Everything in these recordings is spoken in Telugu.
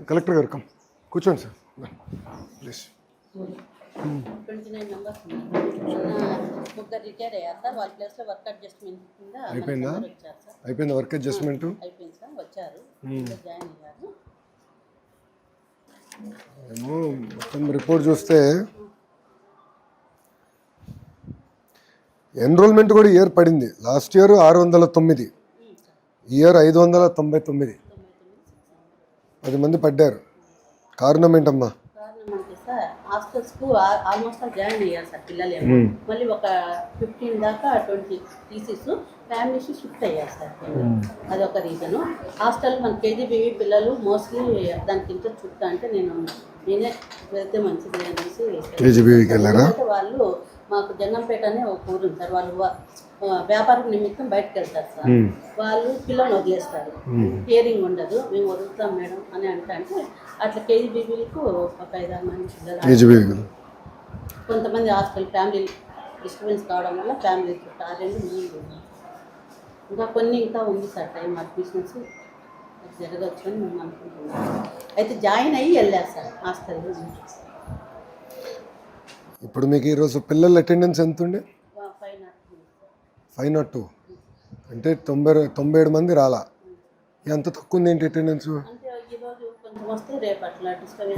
కలెక్టర్ గారు కూర్చోండి సార్ ప్లీజ్. 29 మెంబర్స్ ముగ్గురు రిటైర్ అయ్యారు సార్. వాళ్ళ ప్లేస్లో వర్క్ అడ్జస్ట్మెంట్ కింద అయిపోయిందా? వచ్చారు సార్. అయిపోయిందా వర్క్ అడ్జస్ట్మెంట్? అయిపోయింది సార్, వచ్చారు, జాయిన్ అయ్యారు. ఏమో మొత్తం రిపోర్ట్ చూస్తే ఎన్రోల్మెంట్ కూడా ఇయర్ పడింది. లాస్ట్ ఇయర్ 609, ఇయర్ 599, 10 మంది పడ్డారు. కారణం ఏంటమ్మా? కారణం అంటే సార్ హాస్టల్స్కు ఆల్మోస్ట్ జాయిన్ అయ్యారు సార్ పిల్లలు. మళ్ళీ ఒక 15 దాకా 20 టీసీస్ ఫ్యామిలీస్ షిఫ్ట్ అయ్యారు సార్. అదొక రీజను. హాస్టల్ మన కేజీబీవీ పిల్లలు మోస్ట్లీ దానికి ఇంట్రెస్ట్ చుట్టా అంటే నేనే వెళ్తే మంచిది అనేసి కేజీబీవీకి వెళ్ళారా? వాళ్ళు మాకు జంగంపేట అనే ఒక ఊరు ఉంది సార్. వాళ్ళు వ్యాపారం నిమిత్తం బయటకు వెళ్తారు సార్. వాళ్ళు పిల్లల్ని వదిలేస్తారు, కేరింగ్ ఉండదు, మేము వదులుతాం మేడం అని అంటే అట్లా కేజీబీవీలకు ఒక 5-6 మంది పిల్లలు. కొంతమంది హాస్టల్ ఫ్యామిలీ డిస్టర్బెన్స్ కావడం వల్ల ఫ్యామిలీ చుట్టూ ఆ 2 మెయిన్. ఇంకా కొన్ని ఇంకా ఉంది సార్ టైం అడ్మిషన్స్ జరగచ్చు అని మేము అనుకుంటున్నాం. అయితే జాయిన్ అయ్యి వెళ్ళారు సార్ హాస్టల్. ఇప్పుడు మీకు ఈరోజు పిల్లల అటెండెన్స్ ఎంత ఉండే? 502 అంటే 97 మంది రాలా. ఎంత తక్కువ ఉంది ఏంటి అటెండెన్స్?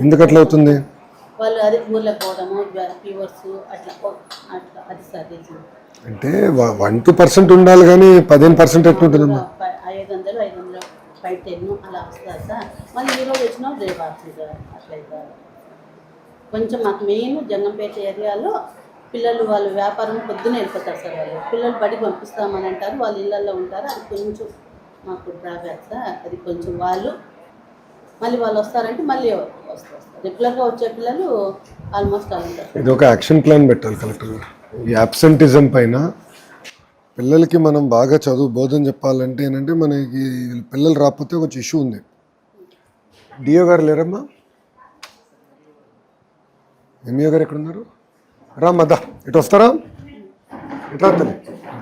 ఎందుకు అట్లా అవుతుంది? వాళ్ళు అదే ఊర్లోకి పోవడము, ఫీవర్స్ అట్లా అది సార్. అంటే 1-2% ఉండాలి కానీ 15% ఎట్లుంటుందమ్మా? 500 510 అలా వస్తారు సార్. మళ్ళీ ఈరోజు వచ్చినా రేపు వస్తుంది సార్. అట్లా కొంచెం మాకు మెయిన్ జంగంపేట ఏరియాలో పిల్లలు వాళ్ళు వ్యాపారం పొద్దునే వెళ్ళిపోతారు సార్. వాళ్ళు పిల్లలు బడికి పంపిస్తామని అంటారు, వాళ్ళు ఇళ్ళల్లో ఉంటారు. అది కొంచెం మాకు డ్రాబ్యాక్ సార్. అది కొంచెం వాళ్ళు వస్తారంటే మళ్ళీ వస్తారు. రెగ్యులర్గా వచ్చే పిల్లలు ఆల్మోస్ట్ అలా ఉంటారు. ఇది ఒక యాక్షన్ ప్లాన్ పెట్టాలి కలెక్టర్ గారు. ఈ యాబ్సెంటిజం పైన పిల్లలకి మనం బాగా బోధన చెప్పాలంటే ఏంటంటే మనకి పిల్లలు రాకపోతే కొంచెం ఇష్యూ ఉంది. డిఓ గారు లేరమ్మా? ఎంఈఓ గారు ఎక్కడున్నారు? రామ్మా, ఇటు వస్తారా? ఇట్లా తల్లి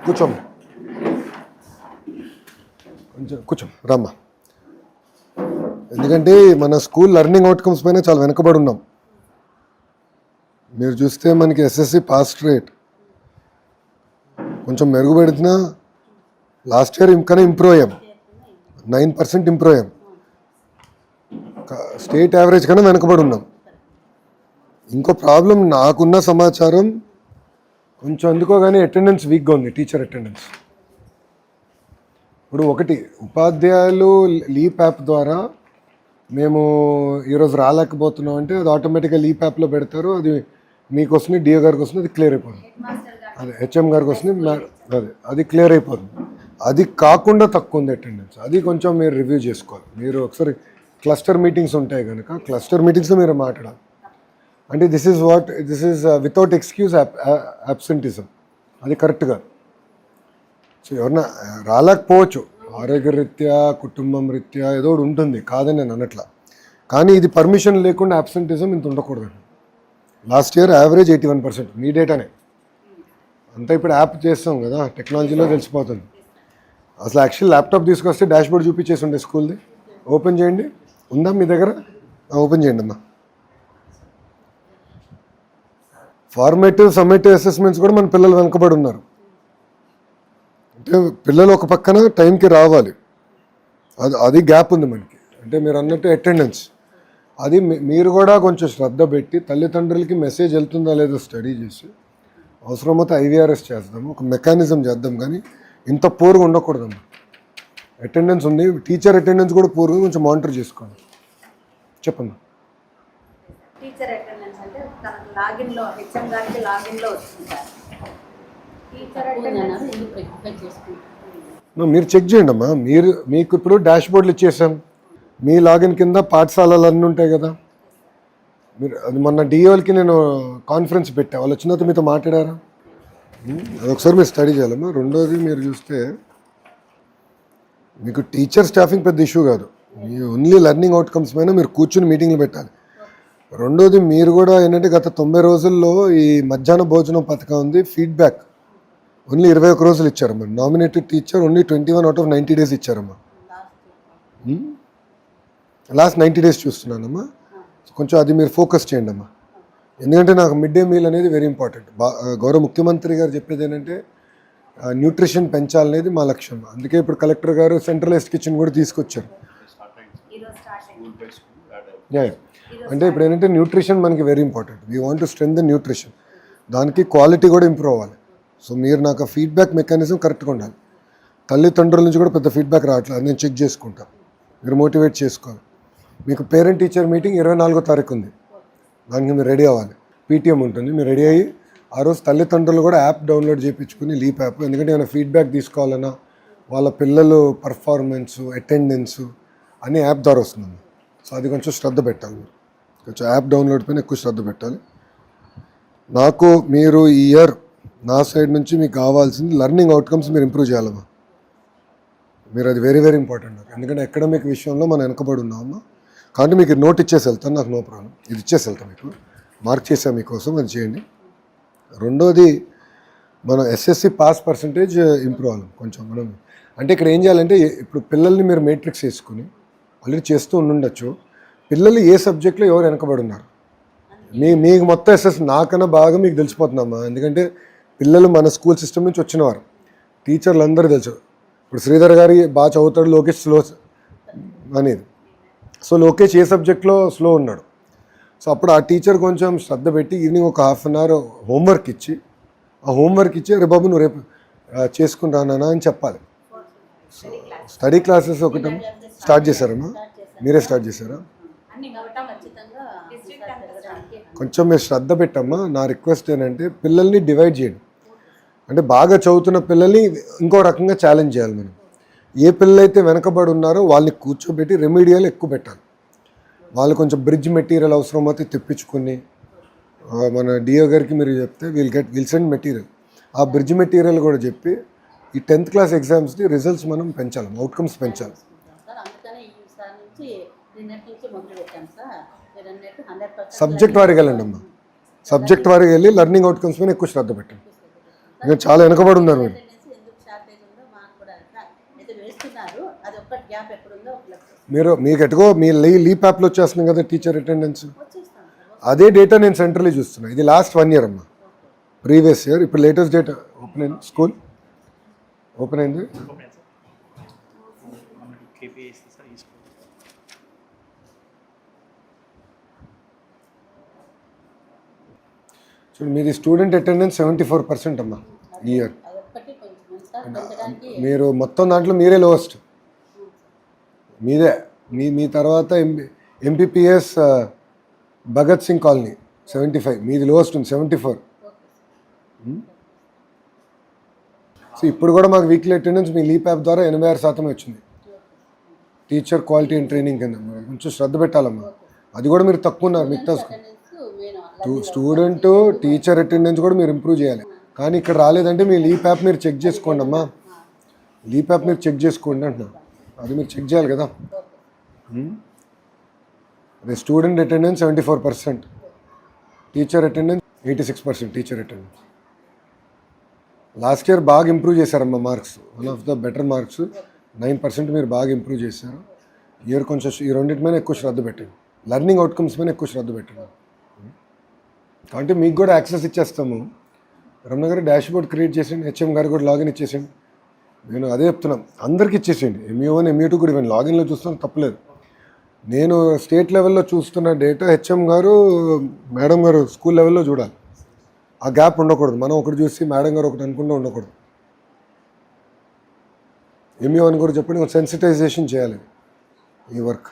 కూర్చోమ్మా, కొంచెం కూర్చోం రామ్మా. ఎందుకంటే మన స్కూల్ లెర్నింగ్ అవుట్కమ్స్ పైన చాలా వెనకబడి ఉన్నాం. మీరు చూస్తే మనకి ఎస్ఎస్సి పాస్ రేట్ కొంచెం మెరుగుపడుతున్నా లాస్ట్ ఇయర్ ఇంకా ఇంప్రూవ్ అయ్యాం, 9% ఇంప్రూవ్ అయ్యాం. స్టేట్ యావరేజ్ కన్నా వెనకబడి ఉన్నాం. ఇంకో ప్రాబ్లం నాకున్న సమాచారం కొంచెం అందుకో కానీ అటెండెన్స్ వీక్గా ఉంది, టీచర్ అటెండెన్స్. ఇప్పుడు ఒకటి ఉపాధ్యాయులు లీప్ యాప్ ద్వారా మేము ఈరోజు రాలేకపోతున్నాం అంటే అది ఆటోమేటిక్గా లీప్ యాప్లో పెడతారు. అది మీకు వస్తుంది, డిఓ గారికి వస్తుంది, అది క్లియర్ అయిపోతుంది. అదే హెచ్ఎం గారికి వస్తుంది, అది క్లియర్ అయిపోతుంది. అది కాకుండా తక్కువ ఉంది అటెండెన్స్. అది కొంచెం మీరు రివ్యూ చేసుకోవాలి. మీరు ఒకసారి క్లస్టర్ మీటింగ్స్ ఉంటాయి కనుక క్లస్టర్ మీటింగ్స్లో మీరు మాట్లాడాలి. అంటే this is without excuse absenteeism. అది కరెక్ట్గా. సో ఎవరన్నా రాలేకపోవచ్చు, ఆరోగ్య రీత్యా కుటుంబం రీత్యా ఏదో ఉంటుంది, కాదని నేను అనట్లా. కానీ ఇది పర్మిషన్ లేకుండా అబ్సెంటిజం ఇంత ఉండకూడదు. Last year average 81%. మీ డేటానే అంతా ఇప్పుడు యాప్ చేస్తాం కదా, టెక్నాలజీలో తెలిసిపోతుంది. అసలు యాక్చువల్ ల్యాప్టాప్ తీసుకొస్తే డాష్బోర్డ్ చూపించేసి ఉండే స్కూల్ది. ఓపెన్ చేయండి, ఉందా మీ దగ్గర? ఓపెన్ చేయండి అమ్మా. ఫార్మేటివ్ సమ్మేటివ్ అసెస్మెంట్స్ కూడా మన పిల్లలు వెనకబడి ఉన్నారు. అంటే పిల్లలు ఒక పక్కన టైంకి రావాలి, అది గ్యాప్ ఉంది మనకి. అంటే మీరు అన్నట్టు అటెండెన్స్ అది మీరు కూడా కొంచెం శ్రద్ధ పెట్టి తల్లిదండ్రులకి మెసేజ్ వెళ్తుందా లేదో స్టడీ చేసి అవసరమైతే ఐవీఆర్ఎస్ చేద్దాము, ఒక మెకానిజం చేద్దాం. కానీ ఇంత పూర్గా ఉండకూడదమ్మా. అటెండెన్స్ ఉంది, టీచర్ అటెండెన్స్ కూడా పూర్గా కొంచెం మానిటర్ చేసుకోండి. చెప్పండి. టీచర్ అటెండెన్స్ అంటే లాగిన్లో హెచ్ఎం గారికి లాగిన్లో వస్తుంది. టీచర్ అటెండెన్స్ మీరు చెక్ చేయండి అమ్మా. మీకు ఇప్పుడు డాష్ బోర్డులు ఇచ్చేసాం. మీ లాగిన్ కింద పాఠశాలలు అన్నీ ఉంటాయి కదా. మీరు అది మొన్న డిఓలకి నేను కాన్ఫరెన్స్ పెట్టా, వాళ్ళు వచ్చిన తర్వాత మీతో మాట్లాడారా? అదొకసారి మీరు స్టడీ చేయాలమ్మా. రెండోది మీరు చూస్తే మీకు టీచర్ స్టాఫింగ్ పెద్ద ఇష్యూ కాదు, మీ ఓన్లీ లెర్నింగ్ అవుట్కమ్స్ పైన మీరు కూర్చుని మీటింగ్లు పెట్టాలి. రెండోది మీరు కూడా ఏంటంటే గత 90 రోజుల్లో ఈ మధ్యాహ్న భోజనం పథకం ఉంది, ఫీడ్బ్యాక్ ఓన్లీ 21 రోజులు ఇచ్చారమ్మా. Nominated teacher only 21 out of 90 days ఇచ్చారమ్మా. లాస్ట్ 90 days చూస్తున్నానమ్మా. కొంచెం అది మీరు ఫోకస్ చేయండి అమ్మా. ఎందుకంటే నాకు మిడ్ డే మీల్ అనేది వెరీ ఇంపార్టెంట్. గౌరవ ముఖ్యమంత్రి గారు చెప్పేది ఏంటంటే న్యూట్రిషన్ పెంచాలనేది మా లక్ష్యం. అందుకే ఇప్పుడు కలెక్టర్ గారు సెంట్రలైజ్డ్ కిచెన్ కూడా తీసుకొచ్చారు. అంటే ఇప్పుడు ఏంటంటే న్యూట్రిషన్ మనకి very important. We want to strengthen nutrition. దానికి క్వాలిటీ కూడా ఇంప్రూవ్ అవ్వాలి. సో మీరు నాకు ఫీడ్బ్యాక్ మెకానిజం కరెక్ట్గా ఉండాలి. తల్లిదండ్రుల నుంచి కూడా పెద్ద ఫీడ్బ్యాక్ రావట్లేదు, అది నేను చెక్ చేసుకుంటాను. మీరు మోటివేట్ చేసుకోవాలి. మీకు పేరెంట్ టీచర్ మీటింగ్ 24వ తారీఖు ఉంది, దానికి మీరు రెడీ అవ్వాలి. పీటీఎం ఉంటుంది, మీరు రెడీ అయ్యి ఆ రోజు తల్లిదండ్రులు కూడా యాప్ డౌన్లోడ్ చేయించుకుని లీప్ యాప్. ఎందుకంటే ఏమైనా ఫీడ్బ్యాక్ తీసుకోవాలన్నా వాళ్ళ పిల్లలు పర్ఫార్మెన్సు అటెండెన్సు అన్నీ యాప్ ద్వారా వస్తుంది. సో అది కొంచెం శ్రద్ధ పెట్టాలి. మీరు కొంచెం యాప్ డౌన్లోడ్ పైన ఎక్కువ శ్రద్ధ పెట్టాలి. నాకు మీరు ఈ ఇయర్ నా సైడ్ నుంచి మీకు కావాల్సింది లెర్నింగ్ అవుట్కమ్స్ మీరు ఇంప్రూవ్ చేయాలమ్మా. మీరు అది వెరీ వెరీ ఇంపార్టెంట్ నాకు. ఎందుకంటే అకాడమిక్ విషయంలో మనం వెనకబడి ఉన్నామమ్మా. కాబట్టి మీకు నోట్ ఇచ్చేసి వెళ్తాను, నాకు నో ప్రాబ్లం. ఇది ఇచ్చేసి వెళ్తాను, మీకు మార్క్ చేసాను మీకోసం, అది చేయండి. రెండోది మనం ఎస్ఎస్సి పాస్ పర్సంటేజ్ ఇంప్రూవ్ అవ్వాలి కొంచెం. మనం అంటే ఇక్కడ ఏం చేయాలంటే ఇప్పుడు పిల్లల్ని మీరు మేట్రిక్స్ వేసుకుని ఆల్రెడీ చేస్తూ ఉండొచ్చు. పిల్లలు ఏ సబ్జెక్ట్లో ఎవరు వెనకబడి ఉన్నారు మీకు మొత్తం ఎస్ఎస్ నాకన్నా బాగా మీకు తెలిసిపోతుందమ్మా. ఎందుకంటే పిల్లలు మన స్కూల్ సిస్టమ్ నుంచి వచ్చినవారు, టీచర్లు అందరూ తెలుసు. ఇప్పుడు శ్రీధర్ గారి బాగా చదువుతాడు, లోకేష్ స్లో అనేది. సో లోకేష్ ఏ సబ్జెక్ట్లో స్లో ఉన్నాడు. సో అప్పుడు ఆ టీచర్ కొంచెం శ్రద్ధ పెట్టి ఈవినింగ్ ఒక హాఫ్ అన్ అవర్ హోంవర్క్ ఇచ్చి, ఆ హోంవర్క్ ఇచ్చి రే బాబు నువ్వు రేపు చేసుకుని రానా అని చెప్పాలి. స్టడీ క్లాసెస్ ఒకటి స్టార్ట్ చేశారమ్మా, మీరే స్టార్ట్ చేశారా? కొంచెం మీరు శ్రద్ధ పెట్టమ్మా. నా రిక్వెస్ట్ ఏంటంటే పిల్లల్ని డివైడ్ చేయండి. అంటే బాగా చదువుతున్న పిల్లల్ని ఇంకో రకంగా ఛాలెంజ్ చేయాలి మనం. ఏ పిల్లలైతే వెనకబడి ఉన్నారో వాళ్ళని కూర్చోబెట్టి రెమెడియల్ ఎక్కువ పెట్టాలి. వాళ్ళు కొంచెం బ్రిడ్జ్ మెటీరియల్ అవసరం అయితే తెప్పించుకుని మన డిఓ గారికి మీరు చెప్తే విల్ సెండ్ మెటీరియల్. ఆ బ్రిడ్జ్ మెటీరియల్ కూడా చెప్పి ఈ 10th క్లాస్ ఎగ్జామ్స్ని రిజల్ట్స్ మనం పెంచాలి, అవుట్కమ్స్ పెంచాలి. సబ్జెక్ట్ వారికి వెళ్ళండి అమ్మా. సబ్జెక్ట్ వారికి వెళ్ళి లెర్నింగ్ అవుట్కమ్స్ పైన ఎక్కువ శ్రద్ధ పెట్టండి. ఇంకా చాలా వెనకబడి ఉన్నారు మీరు. మీకు ఎటుకో మీ లీప్ యాప్లో వచ్చేస్తున్నాం కదా టీచర్ అటెండెన్స్, అదే డేటా నేను సెంట్రల్లీ చూస్తున్నా. ఇది లాస్ట్ 1 year అమ్మా, ప్రీవియస్ ఇయర్. ఇప్పుడు లేటెస్ట్ డేటా ఓపెన్ అయింది, స్కూల్ ఓపెన్ అయింది. చూడండి మీది స్టూడెంట్ అటెండెన్స్ 74% అమ్మా ఈ ఇయర్. మీరు మొత్తం దాంట్లో మీరే లోవెస్ట్, మీదే. మీ తర్వాత ఎంపీపీఎస్ భగత్ సింగ్ కాలనీ 75, మీది లోవెస్ట్ ఉంది 74. సో ఇప్పుడు కూడా మాకు వీక్లీ అటెండెన్స్ మీ లీప్ యాప్ ద్వారా 86% వచ్చింది. టీచర్ క్వాలిటీ అండ్ ట్రైనింగ్ కింద కొంచెం శ్రద్ధ పెట్టాలమ్మా. అది కూడా మీరు తక్కువ ఉన్నారు మిగతా స్టూడెంట్ టీచర్ అటెండెన్స్ కూడా మీరు ఇంప్రూవ్ చేయాలి. కానీ ఇక్కడ రాలేదంటే మీ లీప్ యాప్ మీరు చెక్ చేసుకోండి అమ్మా. లీప్ యాప్ మీరు చెక్ చేసుకోండి అంటున్నా, అది మీరు చెక్ చేయాలి కదా. అదే student attendance 74%, teacher attendance 86%. Teacher attendance last year బాగా ఇంప్రూవ్ చేశారమ్మా marks, one of the better marks 9% మీరు బాగా ఇంప్రూవ్ చేశారు. ఇయర్ కొంచెం ఈ రెండింటి మీద ఎక్కువ శ్రద్ధ పెట్టండి, లెర్నింగ్ అవుట్కమ్స్ మీద ఎక్కువ శ్రద్ధ పెట్టండి. కాబట్టి మీకు కూడా యాక్సెస్ ఇచ్చేస్తాము. రమణ గారు డాష్ బోర్డ్ క్రియేట్ చేసేయండి, హెచ్ఎం గారు కూడా లాగిన్ ఇచ్చేసేయండి. నేను అదే చెప్తున్నాను, అందరికీ ఇచ్చేసేయండి. MU1 MU2 కూడా ఇవ్వండి, లాగిన్లో చూస్తాను తప్పలేదు. నేను స్టేట్ లెవెల్లో చూస్తున్న డేటా హెచ్ఎం గారు మేడం గారు స్కూల్ లెవెల్లో చూడాలి. ఆ గ్యాప్ ఉండకూడదు. మనం ఒకటి చూసి మేడం గారు ఒకటి అనుకుంటూ ఉండకూడదు. MU1 కూడా చెప్పండి, సెన్సిటైజేషన్ చేయాలి ఈ వర్క్.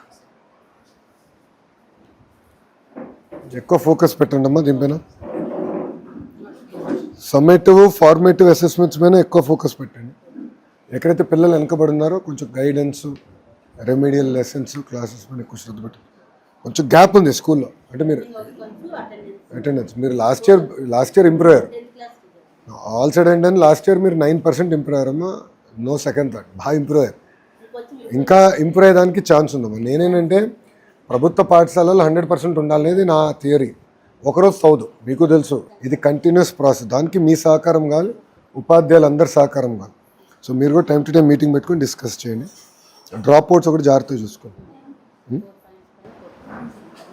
ఎక్కువ ఫోకస్ పెట్టండి అమ్మా దీనిపైన. సమ్మేటివ్ ఫార్మేటివ్ అసెస్మెంట్స్ పైన ఎక్కువ ఫోకస్ పెట్టండి. ఎక్కడైతే పిల్లలు వెనకబడి ఉన్నారో కొంచెం గైడెన్స్, రెమెడియల్ లెసన్స్, క్లాసెస్ పైన ఎక్కువ శ్రద్ధ పెట్టండి. కొంచెం గ్యాప్ ఉంది స్కూల్లో. అంటే మీరు అటెండెన్స్ మీరు లాస్ట్ ఇయర్ ఇంప్రూవ్ అయ్యారు. All side and last year మీరు 9% ఇంప్రూవ్ అయ్యారమ్మా. నో సెకండ్ థాట్, బాగా ఇంప్రూవ్ అయ్యారు. ఇంకా ఇంప్రూవ్ అయ్యేదానికి ఛాన్స్ ఉందమ్మా. నేనేంటంటే ప్రభుత్వ పాఠశాలలో 100% ఉండాలనేది నా థియరీ. ఒకరోజు చదువు మీకు తెలుసు, ఇది కంటిన్యూస్ ప్రాసెస్. దానికి మీ సహకారం కావాలి, ఉపాధ్యాయులు అందరి సహకారం కావాలి. సో మీరు కూడా టైం టు టైం మీటింగ్ పెట్టుకొని డిస్కస్ చేయండి. డ్రాప్ అవుట్స్ ఒకటి జాగ్రత్తగా చూసుకోండి.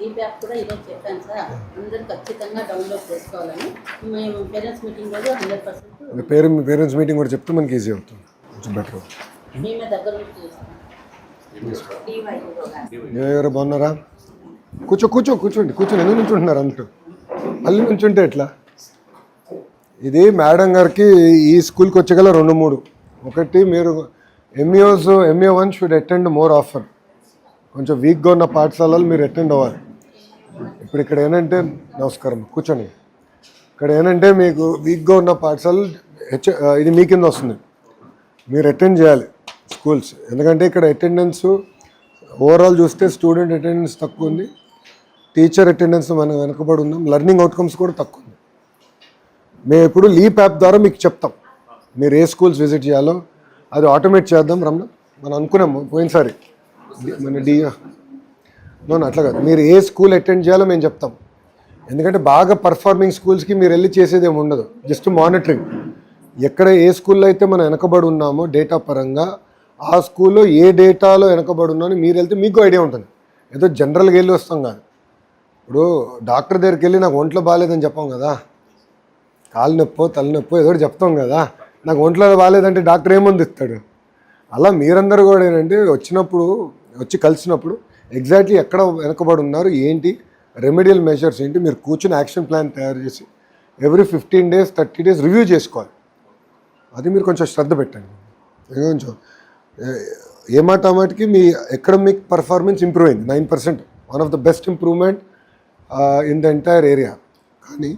లీప్ యాప్ కూడా ఈరోజు చెప్పాను సార్, అందరూ ఖచ్చితంగా డౌన్లోడ్ చేసుకోవాలని. మేము పేరెంట్స్ మీటింగ్ రోజు 100% మీ పేరెంట్స్ మీటింగ్ కూడా చెప్తే మనకి ఈజీ అవుతుంది, కొంచెం బెటర్. మేమే దగ్గర నుంచి చేస్తాం. ఎవరు బాగున్నారా? కూర్చోండి ఎందుకు నుంచుంటున్నారు అంటూ మళ్ళీ నుంచుంటే ఎట్లా? ఇది మేడం గారికి ఈ స్కూల్కి వచ్చేగల 2-3. ఒకటి, మీరు MA1 should attend more offer. కొంచెం వీక్గా ఉన్న పాఠశాలలు మీరు అటెండ్ అవ్వాలి. ఇప్పుడు ఇక్కడ ఏంటంటే, నమస్కారం, కూర్చోండి. ఇక్కడ ఏంటంటే మీకు వీక్గా ఉన్న పాఠశాలలు ఇది మీ కింద వస్తుంది, మీరు అటెండ్ చేయాలి స్కూల్స్. ఎందుకంటే ఇక్కడ అటెండెన్స్ ఓవరాల్ చూస్తే స్టూడెంట్ అటెండెన్స్ తక్కువ ఉంది, టీచర్ అటెండెన్స్ మనం వెనకబడి ఉన్నాం, లెర్నింగ్ అవుట్కమ్స్ కూడా తక్కువ ఉంది. మేము ఇప్పుడు లీప్ యాప్ ద్వారా మీకు చెప్తాం మీరు ఏ స్కూల్స్ విజిట్ చేయాలో. అది ఆటోమేట్ చేద్దాం రమణ, మనం అనుకున్నాము పోయినసారి మన అట్లా కాదు, మీరు ఏ స్కూల్ అటెండ్ చేయాలో మేము చెప్తాం. ఎందుకంటే బాగా పర్ఫార్మింగ్ స్కూల్స్కి మీరు వెళ్ళి చేసేది ఏమి ఉండదు, జస్ట్ మానిటరింగ్. ఎక్కడ ఏ స్కూల్లో అయితే మనం వెనకబడి ఉన్నామో డేటా పరంగా, ఆ స్కూల్లో ఏ డేటాలో వెనకబడి ఉన్నామో మీరు వెళ్తే మీకు ఐడియా ఉంటుంది. ఏదో జనరల్గా వెళ్ళి వస్తాం కాదు. ఇప్పుడు డాక్టర్ దగ్గరికి వెళ్ళి నాకు ఒంట్లో బాగాలేదని చెప్పాం కదా, కాలు నొప్పో తలనొప్పో ఏదో చెప్తాం కదా, నాకు ఒంట్లో బాగాలేదంటే డాక్టర్ ఏముంది ఇస్తాడు. అలా మీరందరూ కూడా ఏంటంటే వచ్చి కలిసినప్పుడు ఎగ్జాక్ట్లీ ఎక్కడ వెనకబడి ఉన్నారు, ఏంటి రెమెడియల్ మెజర్స్ ఏంటి, మీరు కూర్చుని యాక్షన్ ప్లాన్ తయారు చేసి ఎవ్రీ 15 days 30 days రివ్యూ చేసుకోవాలి. అది మీరు కొంచెం శ్రద్ధ పెట్టండి. కొంచెం ఏమాటకి మీ అకాడమిక్ పర్ఫార్మెన్స్ ఇంప్రూవ్ అయింది 9%, one of the best improvement in the entire area. కానీ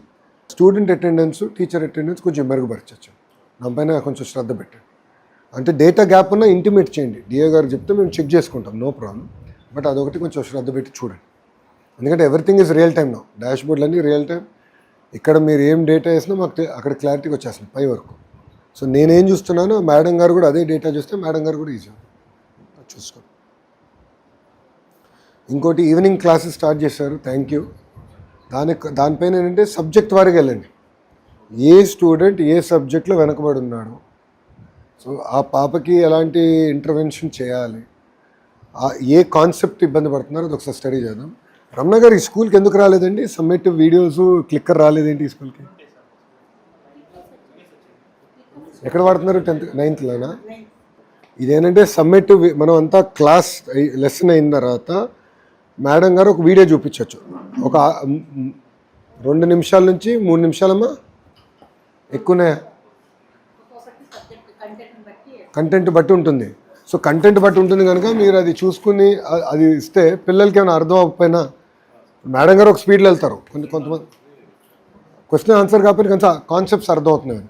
స్టూడెంట్ అటెండెన్స్, టీచర్ అటెండెన్స్ కొంచెం మెరుగుపరచచ్చు. దానిపైన కొంచెం శ్రద్ధ పెట్టండి. అంటే డేటా గ్యాప్ ఉన్నా ఇంటిమేట్ చేయండి, డిఏ గారు చెప్తే మేము చెక్ చేసుకుంటాం, నో ప్రాబ్లం. బట్ అదొకటి కొంచెం శ్రద్ధ పెట్టి చూడండి. ఎందుకంటే everything is real time no, dash బోర్డ్లన్నీ రియల్ టైం. ఇక్కడ మీరు ఏం డేటా వేసినా మాకు అక్కడ క్లారిటీగా వచ్చేస్తుంది పై వరకు. సో నేనేం చూస్తున్నానో మేడం గారు కూడా అదే డేటా చూస్తే మేడం గారు కూడా ఈజీ చూసుకోండి. ఇంకోటి, ఈవినింగ్ క్లాసెస్ స్టార్ట్ చేశారు, థ్యాంక్ యూ. దానిపైన ఏంటంటే సబ్జెక్ట్ వారికి వెళ్ళండి, ఏ స్టూడెంట్ ఏ సబ్జెక్ట్లో వెనకబడి ఉన్నాడు, సో ఆ పాపకి ఎలాంటి ఇంటర్వెన్షన్ చేయాలి, ఏ కాన్సెప్ట్ ఇబ్బంది పడుతున్నారో అది ఒకసారి స్టడీ చేద్దాం. రమణ గారు ఈ స్కూల్కి ఎందుకు రాలేదండి? సమ్మేటివ్ వీడియోస్ క్లిక్కర్ రాలేదేంటి ఈ స్కూల్కి? ఎక్కడ వాడుతున్నారు? 10th 9thలోనా? ఇదేంటంటే సమ్మేటివ్, మనం అంతా క్లాస్ లెసన్ అయిన తర్వాత మేడం గారు ఒక వీడియో చూపించవచ్చు, ఒక 2 నిమిషాల నుంచి 3 నిమిషాలమ్మా, ఎక్కువనే కంటెంట్ బట్టి ఉంటుంది. సో కంటెంట్ బట్టి ఉంటుంది కనుక మీరు అది చూసుకుని అది ఇస్తే పిల్లలకి ఏమైనా అర్థం అవ్వకపోయినా మేడం గారు ఒక స్పీడ్లో వెళ్తారు. కొంతమంది క్వశ్చన్ ఆన్సర్ కాకపోతే కొంచెం కాన్సెప్ట్స్ అర్థం అవుతున్నాయి.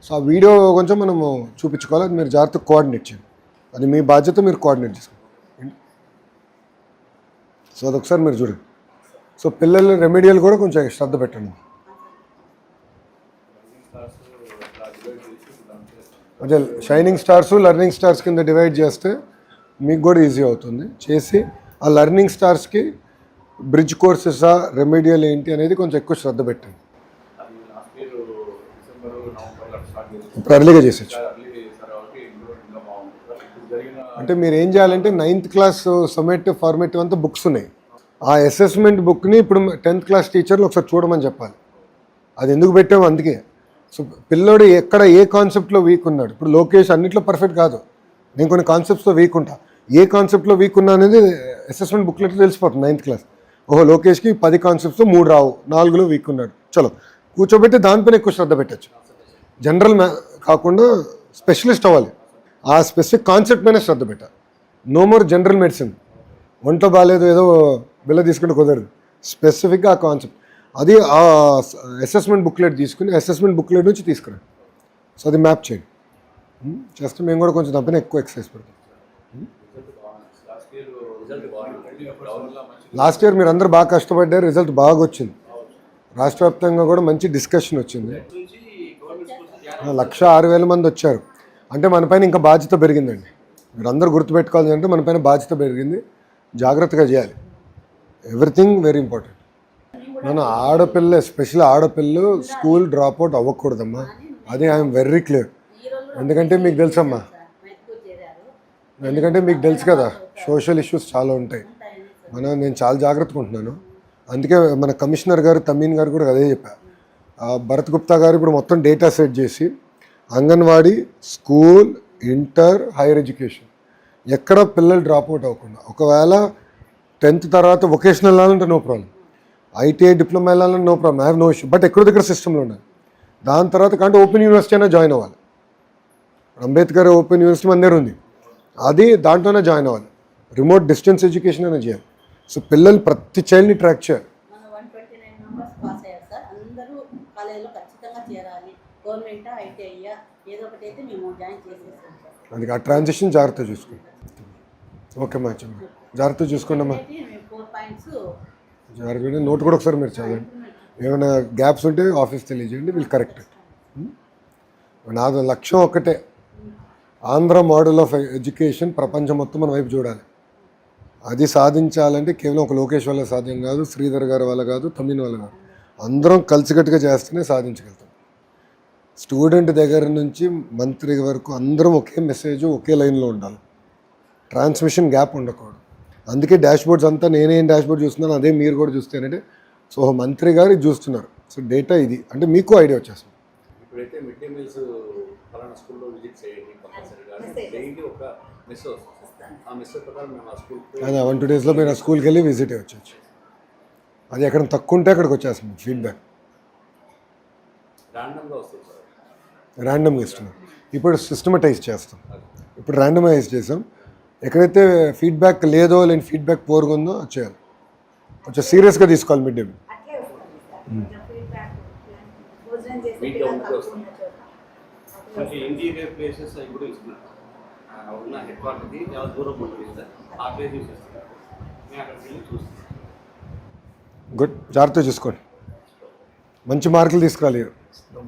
సో ఆ వీడియో కొంచెం మనము చూపించుకోవాలి, అది మీరు జాగ్రత్తగా కోఆర్డినేట్ చేయండి, అది మీ బాధ్యత, మీరు కోఆర్డినేట్ చేసుకోండి. సో అదొకసారి మీరు చూడండి. సో పిల్లలు రెమెడియల్ కూడా కొంచెం శ్రద్ధ పెట్టండి. అదే షైనింగ్ స్టార్స్, లెర్నింగ్ స్టార్స్ కింద డివైడ్ చేస్తే మీకు కూడా ఈజీ అవుతుంది. చేసి ఆ లెర్నింగ్ స్టార్స్కి బ్రిడ్జ్ కోర్సెసా రెమెడియల్ ఏంటి అనేది కొంచెం ఎక్కువ శ్రద్ధ పెట్టండి. ఇప్పుడు అర్లీగా చేసేచ్చు. అంటే మీరు ఏం చేయాలంటే 9th క్లాస్ సమ్మేటివ్ ఫార్మేటివ్ అంతా బుక్స్ ఉన్నాయి, ఆ అసెస్మెంట్ బుక్ని ఇప్పుడు 10th క్లాస్ టీచర్లు ఒకసారి చూడమని చెప్పాలి. అది ఎందుకు పెట్టాము అందుకే. సో పిల్లోడు ఎక్కడ ఏ కాన్సెప్ట్లో వీక్ ఉన్నాడు, ఇప్పుడు లోకేష్ అన్నింటిలో పర్ఫెక్ట్ కాదు, నేను కొన్ని కాన్సెప్ట్స్లో వీక్ ఉంటా, ఏ కాన్సెప్ట్లో వీక్ ఉన్నా అనేది అసెస్మెంట్ బుక్లెట్లో తెలిసిపోతుంది 9th క్లాస్. ఓహో లోకేష్కి 10 కాన్సెప్ట్స్ 3 రావు, 4లో వీక్ ఉన్నాడు, చలో కూర్చోబెట్టి దానిపైన ఎక్కువ శ్రద్ధ పెట్టచ్చు. జనరల్ కాకుండా స్పెషలిస్ట్ అవ్వాలి, ఆ స్పెసిఫిక్ కాన్సెప్ట్ పైన శ్రద్ధ పెట్టాలి. నో మోర్ జనరల్ మెడిసిన్, ఒంట్లో బాగాలేదు ఏదో బిల్ల తీసుకుంటే కుదరదు, స్పెసిఫిక్గా ఆ కాన్సెప్ట్. అది ఆ అసెస్మెంట్ బుక్లెట్ తీసుకుని అసెస్మెంట్ బుక్లెట్ నుంచి తీసుకురండి. సో అది మ్యాప్ చేయండి, చేస్తే మేము కూడా కొంచెం దానిపైన ఎక్కువ ఎక్సర్సైజ్ పెడతాం. లాస్ట్ ఇయర్ మీరు అందరూ బాగా కష్టపడ్డారు, రిజల్ట్ బాగా వచ్చింది, రాష్ట్ర వ్యాప్తంగా కూడా మంచి డిస్కషన్ వచ్చింది. 106,000 మంది వచ్చారు. అంటే మన పైన ఇంకా బాధ్యత పెరిగిందండి. మీరు అందరూ గుర్తుపెట్టుకోవాలి అంటే మన పైన బాధ్యత పెరిగింది, జాగ్రత్తగా చేయాలి. Everything very important. మన ఆడపిల్ల, ఎస్పెషల్లీ ఆడపిల్లలు స్కూల్ డ్రాప్అవుట్ అవ్వకూడదమ్మా, అది ఐఎమ్ వెరీ క్లియర్. ఎందుకంటే మీకు తెలుసమ్మా, ఎందుకంటే మీకు తెలుసు కదా సోషల్ ఇష్యూస్ చాలా ఉంటాయి. నేను చాలా జాగ్రత్తగా ఉంటున్నాను. అందుకే మన కమిషనర్ గారు తమీన్ గారు కూడా అదే చెప్పారు. భరత్ గుప్తా గారు ఇప్పుడు మొత్తం డేటా సెట్ చేసి anganwadi, school, inter, higher education ఎక్కడ పిల్లలు డ్రాప్ అవుట్ అవ్వకుండా, ఒకవేళ 10th తర్వాత వొకేషనల్ వెళ్ళాలంటే నో ప్రాబ్లం, ఐటీఐ డిప్లొమా వెళ్ళాలంటే no problem, I have no issue. But ఎక్కడో దగ్గర సిస్టంలో ఉండాలి. దాని తర్వాత కంటే ఓపెన్ యూనివర్సిటీ అయినా జాయిన్ అవ్వాలి. అంబేద్కర్ ఓపెన్ యూనివర్సిటీ మన దగ్గర ఉంది, అది దాంట్లోనే జాయిన్ అవ్వాలి. రిమోట్ డిస్టెన్స్ ఎడ్యుకేషన్ అయినా చేయాలి. సో పిల్లలు ప్రతి చైల్డ్ని ట్రాక్ చేయాలి. మన 129 మెంబర్స్ పాస్ అయ్యారు సార్. అందరూ కాలేజీలో ఖచ్చితంగా చేరాలి. గవర్నమెంట్ ఐటీఐ ఏదో ఒకటి అయితే మేము జాయిన్ చేసేస్తాం సార్. అందుకే ఆ ట్రాన్సిషన్ జాగ్రత్త చూసుకోండి. ఓకే మా చెమ్మ, జాగ్రత్త చూసుకోండి అమ్మా. 4 పాయింట్స్ జాగ్రత్త నోట్ కూడా ఒకసారి మీరు చదవండి. ఏమైనా గ్యాప్స్ ఉంటే ఆఫీస్ తెలియజేయండి, వీళ్ళు కరెక్ట్. నాది లక్ష్యం ఒక్కటే, ఆంధ్ర మోడల్ ఆఫ్ ఎడ్యుకేషన్ ప్రపంచం మొత్తం మన వైపు చూడాలి. అది సాధించాలంటే కేవలం ఒక లోకేష్ వల్ల సాధ్యం కాదు, శ్రీధర్ గారి వల్ల కాదు, తమిళ వల్ల కాదు. అందరం కలిసికట్టుగా చేస్తేనే సాధించగలుగుతాం. స్టూడెంట్ దగ్గర నుంచి మంత్రి వరకు అందరం ఒకే మెసేజ్, ఒకే లైన్లో ఉండాలి. ట్రాన్స్మిషన్ గ్యాప్ ఉండకూడదు. అందుకే డాష్ బోర్డ్స్ అంతా నేనేం డాష్ బోర్డ్ చూస్తున్నాను అదే మీరు కూడా చూస్తేనంటే, సో మంత్రి గారు ఇది చూస్తున్నారు. సో డేటా ఇది అంటే మీకు ఐడియా వచ్చేస్తుంది. ఇప్పుడైతే మిడ్ డే మీల్స్ ఫలానా స్కూల్లో విజిట్ చేయండి కంపల్సరీగా, డైలీ ఒక మెస్ వస్తుంది. ఆ మెస్ ప్రకారం మేము ఆ స్కూల్కి అదే 1-2 డేస్లో మీరు ఆ స్కూల్కి వెళ్ళి విజిట్ వచ్చేచ్చు. అది ఎక్కడ తక్కువ ఉంటే అక్కడికి వచ్చేస్తుంది ఫీడ్బ్యాక్. ర్యాండమ్గా వస్తుంది సార్, ర్యాండమ్గా ఇస్తున్నాం. ఇప్పుడు సిస్టమటైజ్ చేస్తాం. ఇప్పుడు ర్యాండమైజ్ చేసాం. ఎక్కడైతే ఫీడ్బ్యాక్ లేదో లేని ఫీడ్బ్యాక్ పోరుగా ఉందో అది చేయాలి. కొంచెం సీరియస్గా తీసుకోవాలి మిడ్ డే మీల్. అట్లే వస్తుంది సార్. కొంచెం ఫీడ్బ్యాక్ భోజనం చేసే మీకే పిల్లలు ఉంటే తక్కువ వస్తుంది. ఉన్న చోట కొంచెం ఇంటీరియర్ ప్లేసెస్ అవి కూడా ఇస్తున్నారు. ఉన్న హెడ్ క్వార్టర్కి చాలా దూరం ఉంటుంది సార్, ఆ ప్లేస్ చూసేస్తున్నారు. మేము అక్కడికి వెళ్ళి చూస్తాం. గుడ్, జాగ్రత్త చూసుకోండి. మంచి మార్కులు తీసుకురాలి.